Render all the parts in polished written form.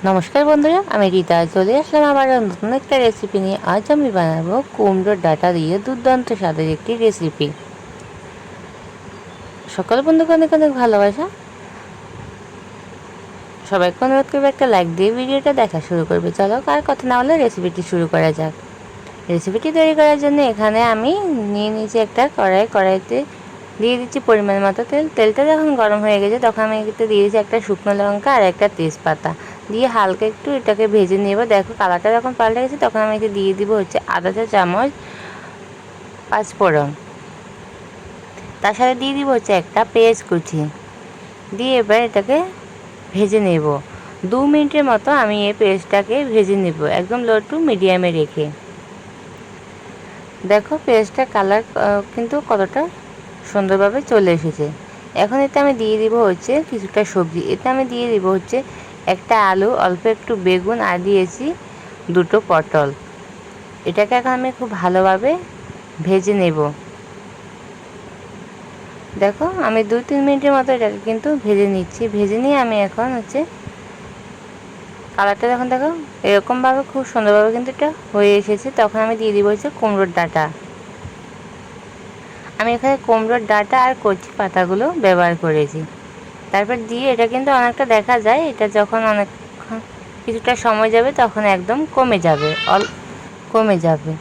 নমস্কার বন্ধুরা, আমি রীতা চলে আসলাম আবার নতুন একটা রেসিপি নিয়ে। আজ আমি বানাবো কুমড়োর ডাঁটা দিয়ে দুর্দান্ত স্বাদের একটি রেসিপি। সকল বন্ধুকে অনেক অনেক ভালোবাসা। সবাইকে অনুরোধ করবে একটা লাইক দিয়ে ভিডিওটা দেখা শুরু করবে। চলো আর কথা না হলে রেসিপিটি শুরু করা যাক। রেসিপিটি তৈরি করার জন্য এখানে আমি নিয়ে নিয়েছি একটা কড়াইতে দিয়ে দিচ্ছি পরিমাণ মতো তেল। তেলটা যখন গরম হয়ে গেছে তখন আমি এতে দিয়ে দিচ্ছি একটা শুকনো লঙ্কা আর একটা তেজপাতা দিয়ে হালকা একটু এটাকে ভেজে নেব। দেখো কালারটা যখন পাল্টে গেছে তখন আমি এতে দিয়ে দিব হচ্ছে আধা চা চামচ পাঁচফোড়ন, তার সাথে দিয়ে দিব হচ্ছে একটা পেঁয়াজ কুচি দিয়ে এবার এটাকে ভেজে নেব। 2 মিনিটের মতো আমি এই পেঁয়াজটাকে ভেজে নেব একদম লো টু মিডিয়ামে রেখে। দেখো পেঁয়াজটার কালার কিন্তু কতটা সুন্দরভাবে চলে এসেছে। এখন এতে আমি দিয়ে দিব হচ্ছে কিছুটা সবজি। এতে আমি দিয়ে দিব হচ্ছে একটা আলু, অল্প একটু বেগুন আর দিয়েছি 2টো পটল। এটাকে এখন আমি খুব ভালোভাবে ভেজে নেব। দেখো আমি 2-3 মিনিটের মতো এটাকে কিন্তু ভেজে নিচ্ছি। ভেজে নিয়ে আমি এখন হচ্ছে কালারটা যখন দেখো এরকমভাবে খুব সুন্দরভাবে কিন্তু এটা হয়ে এসেছে তখন আমি দিয়ে দিব হচ্ছে কুমড়োর ডাঁটা। আমি এখানে কুমড়োর ডাঁটা আর কচি পাতাগুলো ব্যবহার করেছি। তারপর দিয়ে এটা কিন্তু অনেকটা দেখা যায় এটা যখন অনেক কিছুটা সময় যাবে তখন একদম কমে যাবে।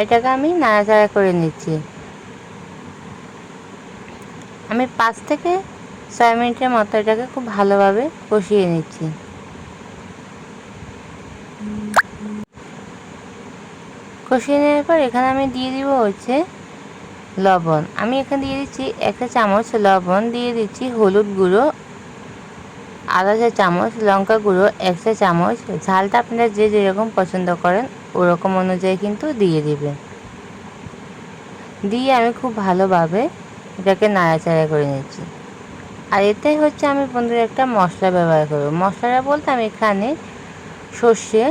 এটাকে আমি নাড়াচাড়া করে নিচ্ছি। আমি 5 থেকে 6 মিনিটের মতো এটাকে খুব ভালোভাবে কষিয়ে নিচ্ছি। কষিয়ে নেওয়ার পর এখানে আমি দিয়ে দিব হচ্ছে লবণ। আমি এখানে দিয়ে দিচ্ছি 1 চামচ লবণ, দিয়ে দিচ্ছি হলুদ গুঁড়ো আধা চা চামচ, লঙ্কা গুঁড়ো 1 চা চামচ। ঝালটা আপনারা যে যেরকম পছন্দ করেন ওরকম অনুযায়ী কিন্তু দিয়ে দিবেন। দিয়ে আমি খুব ভালোভাবে এটাকে নাড়াচাড়া করে নিচ্ছি। আর এতে হচ্ছে আমি বন্ধুরা একটা মশলা ব্যবহার করব। মশলাটা বলতে আমি এখানে সর্ষে,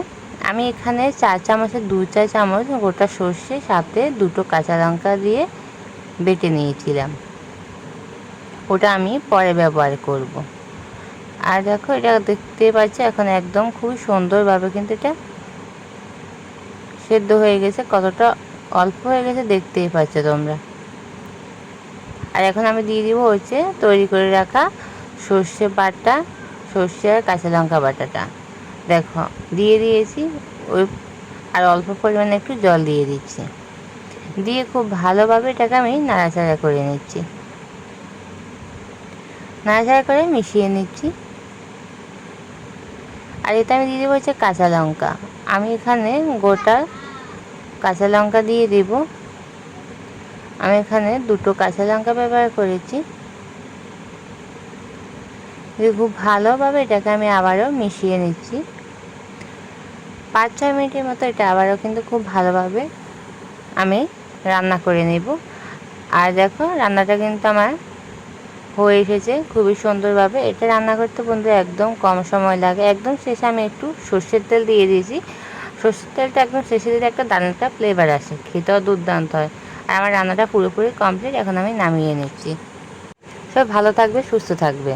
আমি এখানে 4 চামচের 2 চা চামচ গোটা সর্ষে সাথে 2টো কাঁচা লঙ্কা দিয়ে বেটে নিয়েছিলাম। ওটা আমি পরে ব্যবহার করব। আর দেখো এটা দেখতে পাচ্ছি এখন একদম খুবই সুন্দরভাবে কিন্তু এটা সেদ্ধ হয়ে গেছে, কতটা অল্প হয়ে গেছে দেখতেই পাচ্ছ তোমরা। আর এখন আমি দিয়ে দিব হচ্ছে তৈরি করে রাখা সর্ষে বাটা, সর্ষে আর কাঁচা লঙ্কা বাটাটা। দেখো দিয়ে দিয়েছি ওই, আর অল্প পরিমাণে একটু জল দিয়ে দিচ্ছি। দিয়ে খুব ভালোভাবে এটাকে আমি নাড়াচাড়া করে নিচ্ছি, নাড়াচাড়া করে মিশিয়ে নিচ্ছি। আর এতে আমি দিয়ে দেবো হচ্ছে কাঁচা লঙ্কা। আমি এখানে গোটা কাঁচা লঙ্কা দিয়ে দেব। আমি এখানে 2টো কাঁচা লঙ্কা ব্যবহার করেছি। খুব ভালোভাবে এটাকে আমি আবারও মিশিয়ে নিচ্ছি। 5-6 মিনিটের মতো এটা আবারও কিন্তু খুব ভালোভাবে আমি রান্না করে নেব। আর দেখো রান্নাটা কিন্তু আমার হয়ে এসেছে খুবই সুন্দরভাবে। এটা রান্না করতে বন্ধু একদম কম সময় লাগে। একদম শেষে আমি একটু সর্ষের তেল দিয়ে দিয়েছি। সর্ষের তেলটা একদম শেষে দিলে একটা দারুণ একটা ফ্লেভার আসে, খেতেও দুর্দান্ত হয়। আর আমার রান্নাটা পুরোপুরি কমপ্লিট, এখন আমি নামিয়ে নিচ্ছি। সব ভালো থাকবে, সুস্থ থাকবে।